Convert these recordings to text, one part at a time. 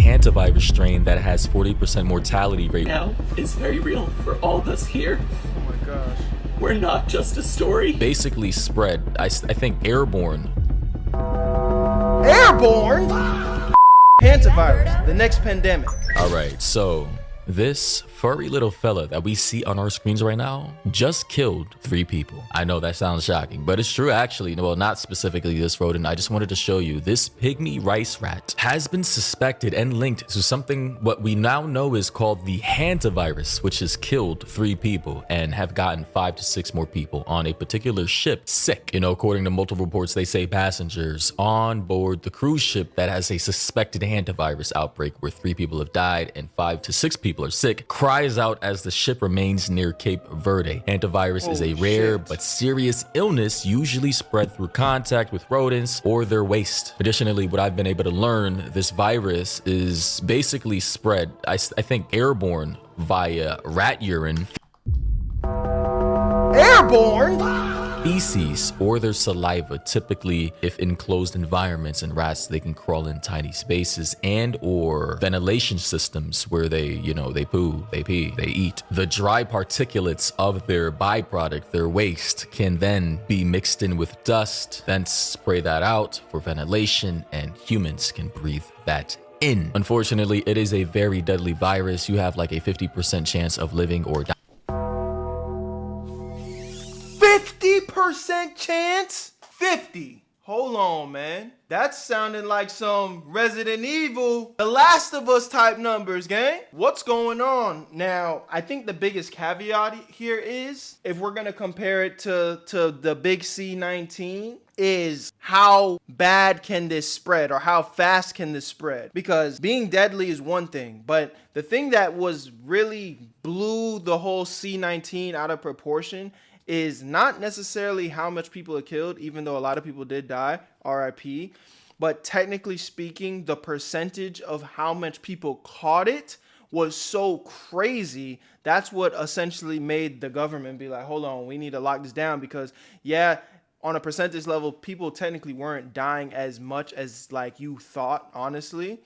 hantavirus strain that has 40% mortality rate. Now is very real for all of us here. Oh my gosh. We're not just a story. Basically spread, I think, airborne. Airborne? Hantavirus, the next pandemic. All right, so this furry little fella that we see on our screens right now just killed 3 people. I know that sounds shocking, but it's true actually. Well, not specifically this rodent. I just wanted to show you this pygmy rice rat has been suspected and linked to something what we now know is called the Hantavirus, which has killed 3 people and have gotten 5 to 6 more people on a particular ship sick. You know, according to multiple reports, they say passengers on board the cruise ship that has a suspected hantavirus outbreak where 3 people have died and 5 to 6 people are sick cries out as the ship remains near Cape Verde. Hantavirus is a rare but serious illness usually spread through contact with rodents or their waste. Additionally, what I've been able to learn, this virus is basically spread, I think, airborne via rat urine, Airborne? feces, or their saliva. Typically, if enclosed environments and rats, they can crawl in tiny spaces and or ventilation systems where they, you know, they poo, they pee, they eat. The dry particulates of their byproduct, their waste, can then be mixed in with dust, then spray that out for ventilation, and humans can breathe that in. Unfortunately, it is a very deadly virus. You have like a 50% chance of living or dying. 50% chance? 50. Hold on, man. That's sounding like some Resident Evil, The Last of Us type numbers, gang. What's going on? Now, I think the biggest caveat here is, if we're gonna compare it to the big C19, is how bad can this spread, or how fast can this spread? Because being deadly is one thing, but the thing that was really blew the whole C19 out of proportion is not necessarily how much people are killed, even though a lot of people did die, RIP, but technically speaking, the percentage of how much people caught it was so crazy. That's what essentially made the government be like, hold on, we need to lock this down, because yeah, on a percentage level, people technically weren't dying as much as like you thought, honestly.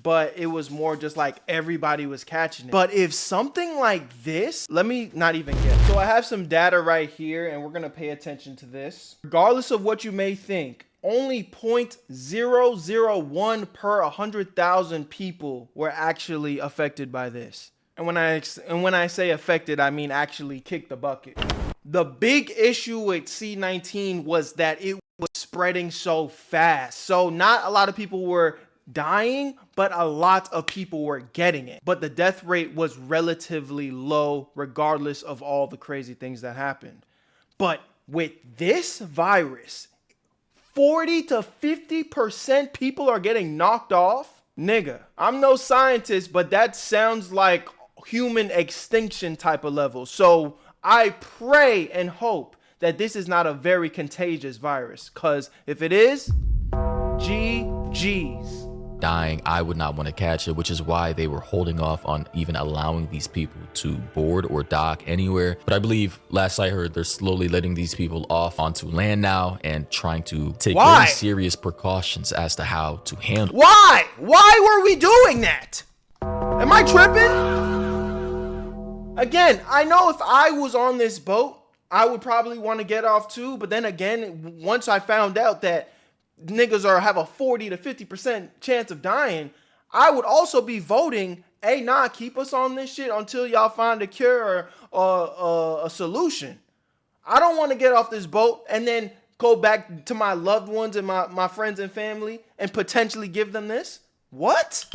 But it was more just like everybody was catching it. But if something like this, let me not even guess. So I have some data right here, and we're gonna pay attention to this. Regardless of what you may think, only 0.001 per 100,000 people were actually affected by this. And when I say affected, I mean actually kick the bucket. The big issue with C19 was that it was spreading so fast. So not a lot of people were dying, but a lot of people were getting it. But the death rate was relatively low, regardless of all the crazy things that happened. But with this virus, 40 to 50% people are getting knocked off. Nigga, I'm no scientist, but that sounds like human extinction type of level. So I pray and hope that this is not a very contagious virus, because if it is, GG's. Dying, I would not want to catch it, which is why they were holding off on even allowing these people to board or dock anywhere. But I believe, last I heard, they're slowly letting these people off onto land now and trying to take very serious precautions as to how to handle. Why were we doing that? Am I tripping? Again, I know if I was on this boat, I would probably want to get off too. But then again, once I found out that niggas have a 40 to 50% chance of dying, I would also be voting, hey, nah, keep us on this shit until y'all find a cure or a solution. I don't want to get off this boat and then go back to my loved ones and my friends and family and potentially give them this. What?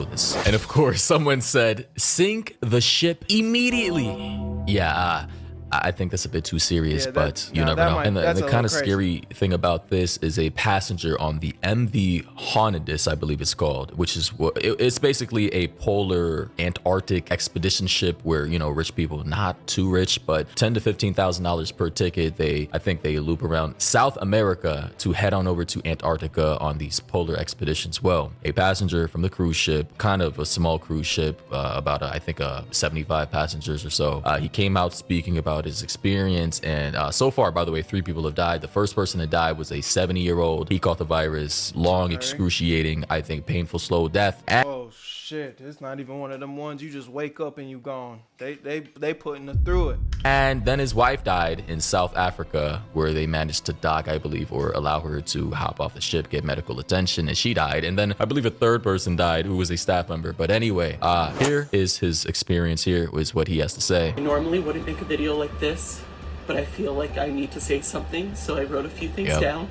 And of course, someone said, sink the ship immediately. Yeah, I think that's a bit too serious, but you never know. And the kind of scary thing about this is a passenger on the MV Honidus, I believe it's called, which is what it's basically a polar Antarctic expedition ship where, you know, rich people, not too rich, but $10,000 to $15,000 per ticket. I think they loop around South America to head on over to Antarctica on these polar expeditions. Well, a passenger from the cruise ship, kind of a small cruise ship, about I think 75 passengers or so. He came out speaking about his experience, and so far, by the way, 3 people have died. The first person to die was a 70-year-old. He caught the virus. Long, excruciating, I think painful, slow death. Oh shit. shit, it's not even one of them ones you just wake up and you gone. They putting it through it. And then his wife died in South Africa, where they managed to dock, I believe, or allow her to hop off the ship, get medical attention, and she died. And then I believe a third person died who was a staff member. But anyway, here is his experience. Here is what he has to say. I normally wouldn't make a video like this, but I feel like I need to say something, so I wrote a few things down.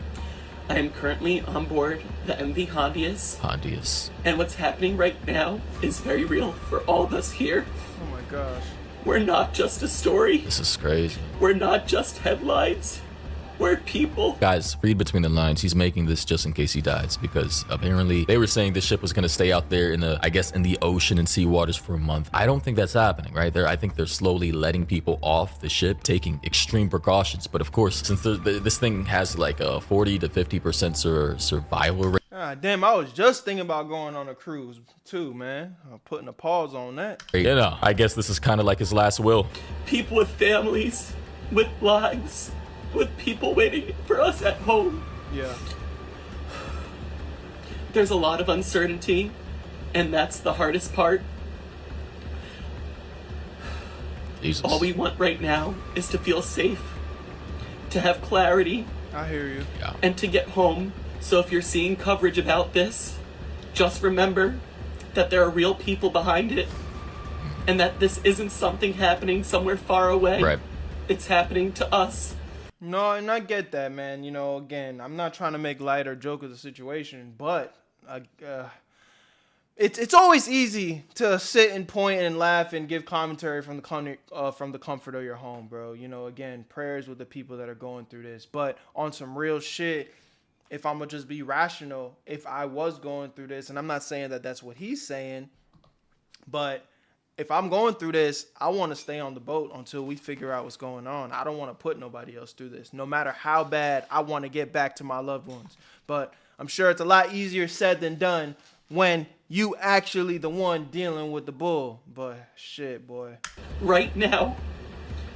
I am currently on board the MV Hantavirus. And what's happening right now is very real for all of us here. Oh my gosh. We're not just a story. This is crazy. We're not just headlines. We're people. Guys, read between the lines. He's making this just in case he dies, because apparently they were saying this ship was going to stay out there in the, I guess, in the ocean and sea waters for a month. I don't think that's happening, right? I think they're slowly letting people off the ship, taking extreme precautions. But of course, since this thing has like a 40 to 50% survival rate. Ah, damn, I was just thinking about going on a cruise too, man. I'm putting a pause on that. You know, I guess this is kind of like his last will. People with families, with lives, with people waiting for us at home. Yeah. There's a lot of uncertainty, and that's the hardest part. Jesus. All we want right now is to feel safe, to have clarity, I hear you. Yeah. and to get home. So if you're seeing coverage about this, just remember that there are real people behind it, and that this isn't something happening somewhere far away. Right. It's happening to us. No, and I get that, man. You know, again, I'm not trying to make light or joke of the situation, but it's always easy to sit and point and laugh and give commentary from the comfort of your home, bro. You know, again, prayers with the people that are going through this. But on some real shit, if I'm gonna just be rational, if I was going through this, and I'm not saying that that's what he's saying, but if I'm going through this, I want to stay on the boat until we figure out what's going on. I don't want to put nobody else through this. No matter how bad, I want to get back to my loved ones. But I'm sure it's a lot easier said than done when you actually the one dealing with the bull. But shit, boy. Right now,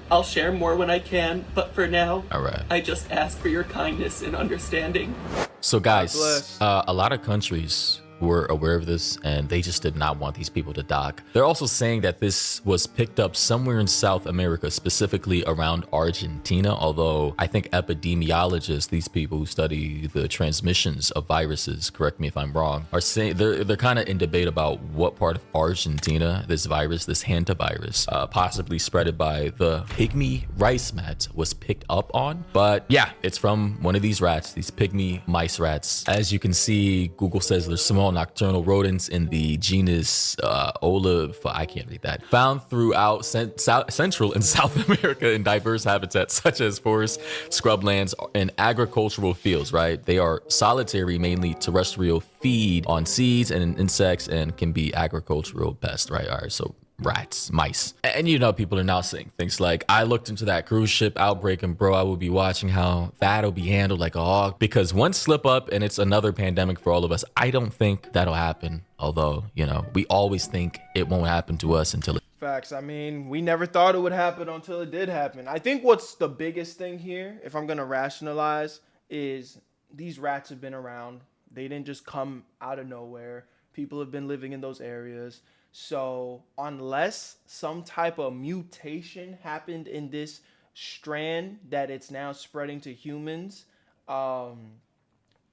I'll share more when I can, but for now, All right. I just ask for your kindness and understanding. So guys, bless. a lot of countries were aware of this, and they just did not want these people to dock. They're also saying that this was picked up somewhere in South America, specifically around Argentina, although I think epidemiologists, these people who study the transmissions of viruses, correct me if I'm wrong, are saying they're kind of in debate about what part of Argentina this virus, this hantavirus, possibly spreaded by the pygmy rice mat, was picked up on. But yeah, it's from one of these rats, these pygmy mice rats. As you can see, Google says there's small nocturnal rodents in the genus Olive, I can't read that, found throughout Central and South America in diverse habitats such as forests, scrublands, and agricultural fields, right? They are solitary, mainly terrestrial, feed on seeds and insects, and can be agricultural pests, right? All right, so rats, mice. And you know, people are now saying things like, I looked into that cruise ship outbreak, and bro, I will be watching how that'll be handled like a hawk, because one slip up and it's another pandemic for all of us. I don't think that'll happen. Although, you know, we always think it won't happen to us until it. Facts. I mean, we never thought it would happen until it did happen. I think what's the biggest thing here, if I'm going to rationalize, is these rats have been around. They didn't just come out of nowhere. People have been living in those areas. So unless some type of mutation happened in this strand that it's now spreading to humans,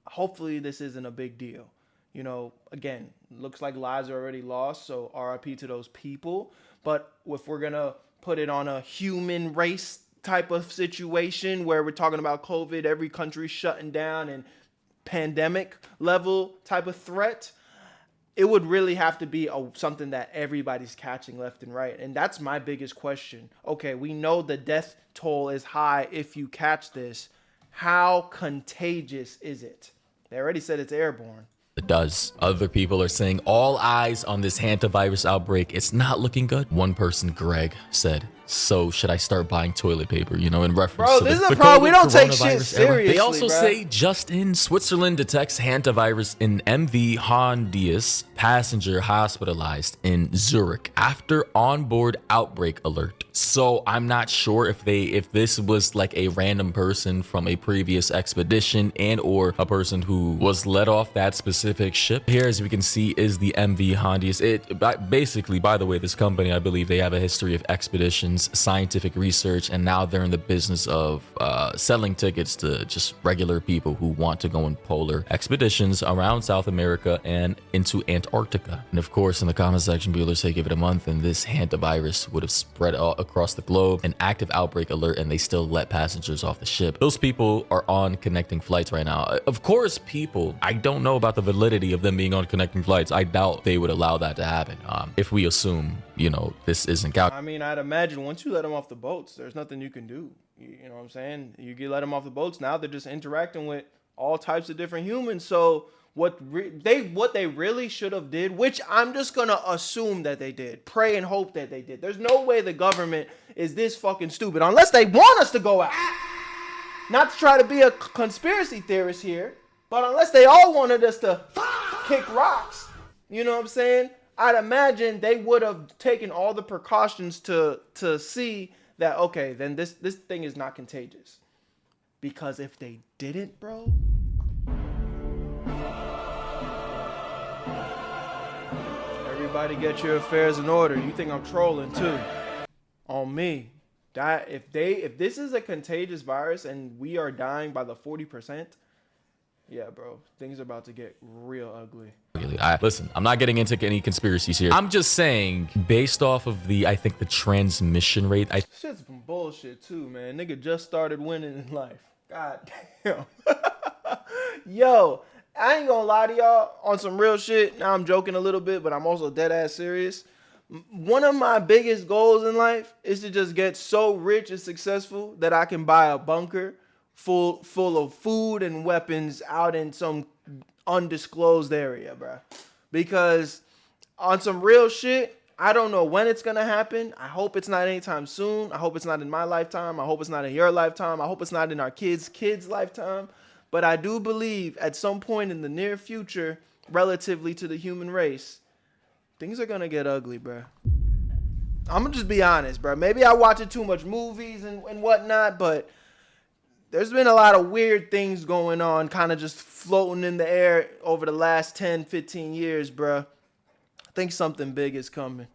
hopefully this isn't a big deal. You know, again, looks like lives are already lost, so RIP to those people. But if we're going to put it on a human race type of situation where we're talking about COVID, every country shutting down, and pandemic level type of threat, it would really have to be something that everybody's catching left and right. And that's my biggest question. Okay, we know the death toll is high if you catch this. How contagious is it? They already said it's airborne. It does. Other people are saying all eyes on this hantavirus outbreak. It's not looking good. One person, Greg, said, so should I start buying toilet paper? You know, in reference bro, to this is the a problem. We don't take coronavirus shit seriously. They also bro. say just in Switzerland detects hantavirus in MV Hantavirus passenger hospitalized in Zurich after onboard outbreak alert. So I'm not sure if this was like a random person from a previous expedition and or a person who was let off that specific specific ship. Here, as we can see, is the MV Hondius. Basically, by the way, this company, I believe they have a history of expeditions, scientific research, and now they're in the business of selling tickets to just regular people who want to go on polar expeditions around South America and into Antarctica. And of course, in the comment section, people say give it a month and this hantavirus would have spread all across the globe. An active outbreak alert, and they still let passengers off the ship. Those people are on connecting flights right now. Of course, people, I don't know about the validity of them being on connecting flights. I doubt they would allow that to happen. If we assume, you know, this isn't I mean, I'd imagine once you let them off the boats, there's nothing you can do. You know what I'm saying? You get let them off the boats. Now they're just interacting with all types of different humans. So what they really should have did, which I'm just gonna assume that they did, pray and hope that they did. There's no way the government is this fucking stupid unless they want us to go out. Not to try to be a conspiracy theorist here, but unless they all wanted us to kick rocks, you know what I'm saying? I'd imagine they would have taken all the precautions to see that, okay, then this thing is not contagious. Because if they didn't, bro, everybody get your affairs in order. You think I'm trolling too? On me. That if this is a contagious virus and we are dying by the 40%, yeah, bro, things are about to get real ugly. Listen, I'm not getting into any conspiracies here. I'm just saying, based off of I think the transmission rate. Shit's some bullshit too, man. Nigga just started winning in life. God damn. Yo, I ain't gonna lie to y'all on some real shit. Now I'm joking a little bit, but I'm also dead ass serious. One of my biggest goals in life is to just get so rich and successful that I can buy a bunker full of food and weapons out in some undisclosed area, bro. Because on some real shit, I don't know when it's gonna happen. I hope it's not anytime soon. I hope it's not in my lifetime. I hope it's not in your lifetime. I hope it's not in our kids' lifetime. But I do believe at some point in the near future, relatively to the human race, things are gonna get ugly, bro. I'm gonna just be honest, bro. Maybe I watch too much movies and whatnot, but there's been a lot of weird things going on, kind of just floating in the air over the last 10, 15 years, bro. I think something big is coming.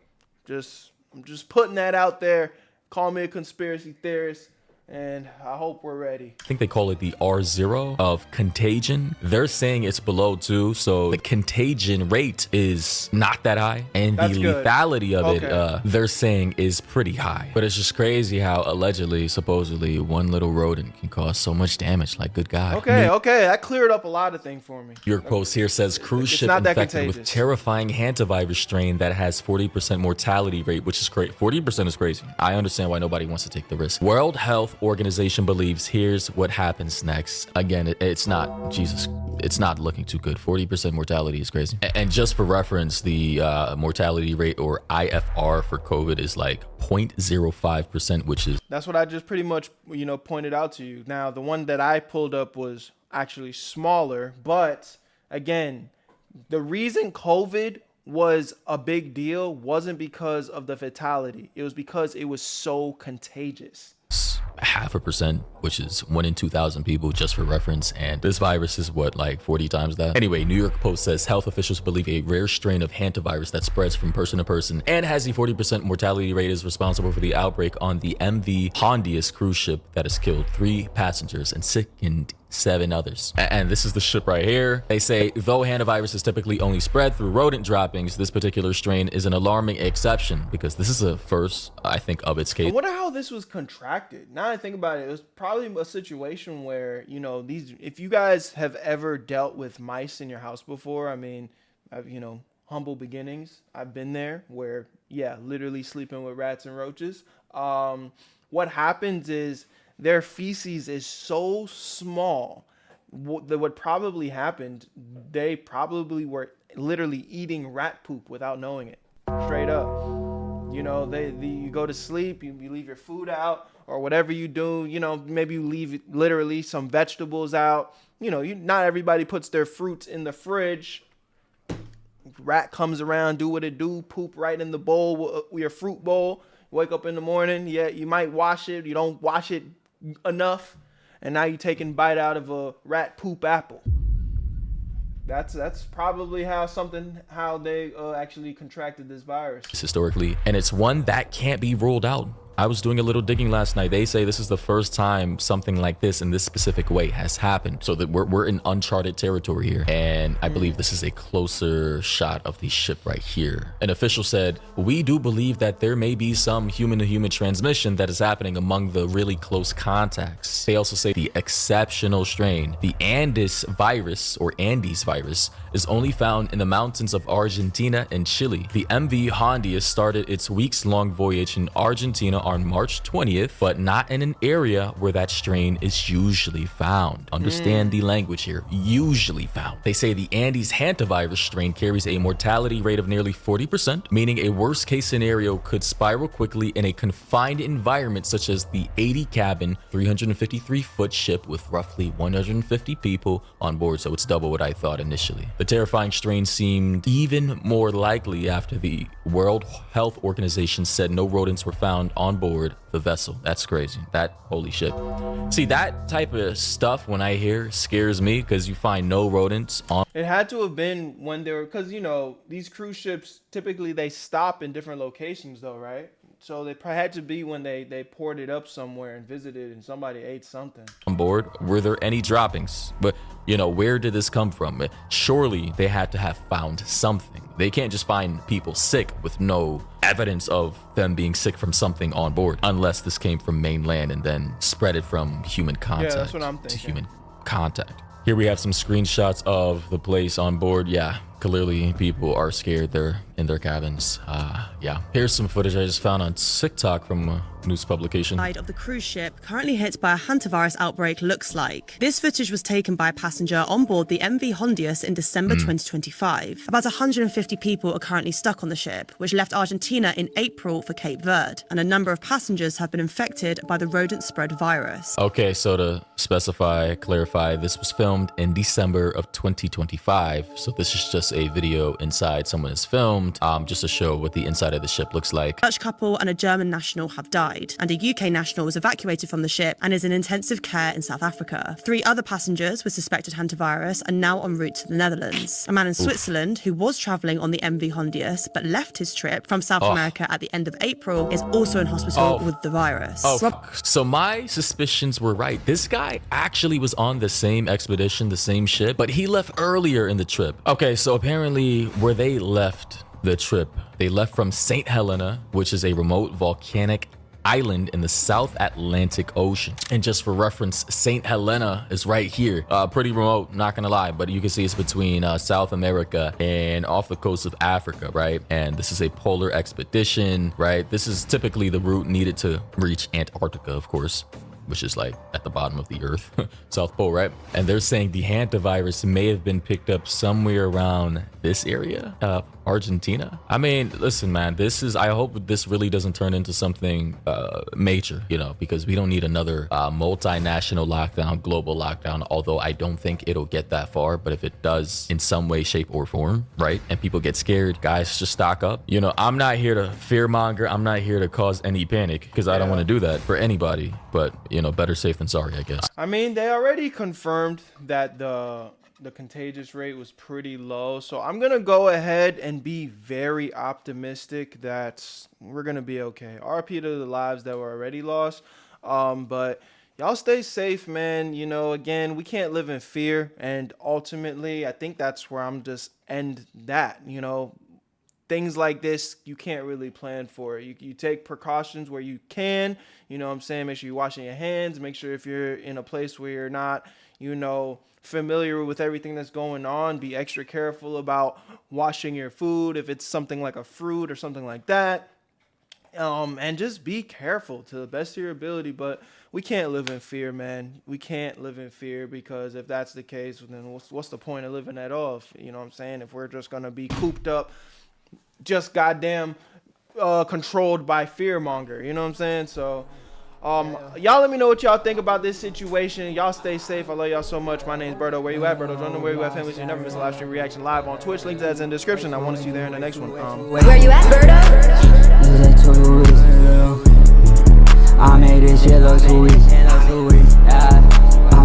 I'm just putting that out there. Call me a conspiracy theorist. And I hope we're ready. I think they call it the R0 of contagion. They're saying it's below 2, so the contagion rate is not that high. And the lethality of it, they're saying is pretty high. But it's just crazy how allegedly, supposedly, one little rodent can cause so much damage. Like, good God. Okay. That cleared up a lot of things for me. Your post here says cruise ship infected with terrifying hantavirus strain that has 40% mortality rate, which is crazy. 40% is crazy. I understand why nobody wants to take the risk. World Health Organization believes here's what happens next. Again, it's not looking too good. 40% mortality is crazy. And just for reference, the mortality rate, or IFR, for COVID is like 0.05%, which is... That's what I just pretty much, pointed out to you. Now, the one that I pulled up was actually smaller, but again, the reason COVID was a big deal wasn't because of the fatality. It was because it was so contagious. 0.5%, which is 1 in 2,000 people, just for reference. And this virus is what, like 40 times that? Anyway, New York Post says health officials believe a rare strain of hantavirus that spreads from person to person and has a 40% mortality rate is responsible for the outbreak on the MV Hondius cruise ship that has killed 3 passengers and sickened 7 others. And this is the ship right here. They say, though hantavirus is typically only spread through rodent droppings, this particular strain is an alarming exception because this is a first, I think, of its case. I wonder how this was contracted. Now I think about it, it was probably a situation where, if you guys have ever dealt with mice in your house before, I mean, humble beginnings. I've been there where, literally sleeping with rats and roaches. What happens is, their feces is so small that what probably happened, they probably were literally eating rat poop without knowing it. Straight up. You go to sleep, you leave your food out or whatever you do, maybe you leave literally some vegetables out. Not everybody puts their fruits in the fridge. Rat comes around, do what it do, poop right in the bowl, your fruit bowl. Wake up in the morning, you might wash it, you don't wash it enough, and now you're taking a bite out of a rat poop apple. That's probably how they actually contracted this virus historically, and it's one that can't be ruled out. I was doing a little digging last night. They say this is the first time something like this in this specific way has happened. So that we're in uncharted territory here. And I believe this is a closer shot of the ship right here. An official said, we do believe that there may be some human-to-human transmission that is happening among the really close contacts. They also say the exceptional strain, the Andes virus or Andes virus, is only found in the mountains of Argentina and Chile. The MV Hondius started its weeks-long voyage in Argentina on March 20th, but not in an area where that strain is usually found. Understand the language here, usually found. They say the Andes Hantavirus strain carries a mortality rate of nearly 40%, meaning a worst case scenario could spiral quickly in a confined environment such as the 80-cabin, 353-foot ship with roughly 150 people on board, so it's double what I thought initially. The terrifying strain seemed even more likely after the World Health Organization said no rodents were found on board the vessel. That's crazy. That, holy shit. See, that type of stuff when I hear scares me, because you find no rodents on. It had to have been when they were, because, you know, these cruise ships, typically they stop in different locations though, right? So they had to be when they poured it up somewhere and visited and somebody ate something. On board, were there any droppings? But, you know, where did this come from? Surely they had to have found something. They can't just find people sick with no evidence of them being sick from something on board, unless this came from mainland and then spread it from human contact. Yeah, that's what I'm thinking. To human contact. Here we have some screenshots of the place on board. Yeah, clearly people are scared. They're in their cabins. Yeah. Here's some footage I just found on TikTok from a news publication. Of the cruise ship currently hit by a hantavirus outbreak looks like. This footage was taken by a passenger on board the MV Hondius in December 2025. About 150 people are currently stuck on the ship, which left Argentina in April for Cape Verde, and a number of passengers have been infected by the rodent spread virus. Okay, so to clarify, this was filmed in December of 2025. So this is just a video inside someone has filmed, just to show what the inside of the ship looks like. A Dutch couple and a German national have died, and a UK national was evacuated from the ship and is in intensive care in South Africa. 3 other passengers with suspected hantavirus are now en route to the Netherlands. A man in Switzerland who was traveling on the MV Hondius but left his trip from South America at the end of April is also in hospital with the virus. So my suspicions were right. This guy actually was on the same expedition, the same ship, but he left earlier in the trip. Okay, so apparently where they left the trip, they left from St. Helena, which is a remote volcanic island in the South Atlantic Ocean. And just for reference, St. Helena is right here. Pretty remote, not gonna lie, but you can see it's between South America and off the coast of Africa, right? And this is a polar expedition, right? This is typically the route needed to reach Antarctica, of course, which is like at the bottom of the earth, South Pole, right? And they're saying the hantavirus may have been picked up somewhere around this area, Argentina. I mean, listen, man, I hope this really doesn't turn into something major, you know, because we don't need another multinational lockdown, global lockdown, although I don't think it'll get that far. But if it does in some way, shape or form, right, and people get scared, guys, just stock up. You know, I'm not here to fearmonger. I'm not here to cause any panic, because I don't want to do that for anybody. But, you know, better safe than sorry, I guess. I mean, they already confirmed that the contagious rate was pretty low, so I'm gonna go ahead and be very optimistic that we're gonna be okay. RP to the lives that were already lost, but y'all stay safe, man. You know, again, we can't live in fear, and ultimately I think that's where I'm just end that. You know, things like this you can't really plan for. You take precautions where you can, you know what I'm saying? Make sure you're washing your hands, make sure if you're in a place where you're not, you know, familiar with everything that's going on, be extra careful about washing your food if it's something like a fruit or something like that, and just be careful to the best of your ability. But we can't live in fear, man. We can't live in fear, because if that's the case, then what's the point of living at all? You know what I'm saying? If we're just gonna be cooped up, just goddamn controlled by fearmonger, you know what I'm saying? So y'all let me know what y'all think about this situation. Y'all stay safe. I love y'all so much. My name's Berto. Where you at, Berto? Join the Where You At family so you never miss a live stream reaction live on Twitch. Links that's in the description. I want to see you there in the next one. Where you at, Berto? I made this shit look too easy.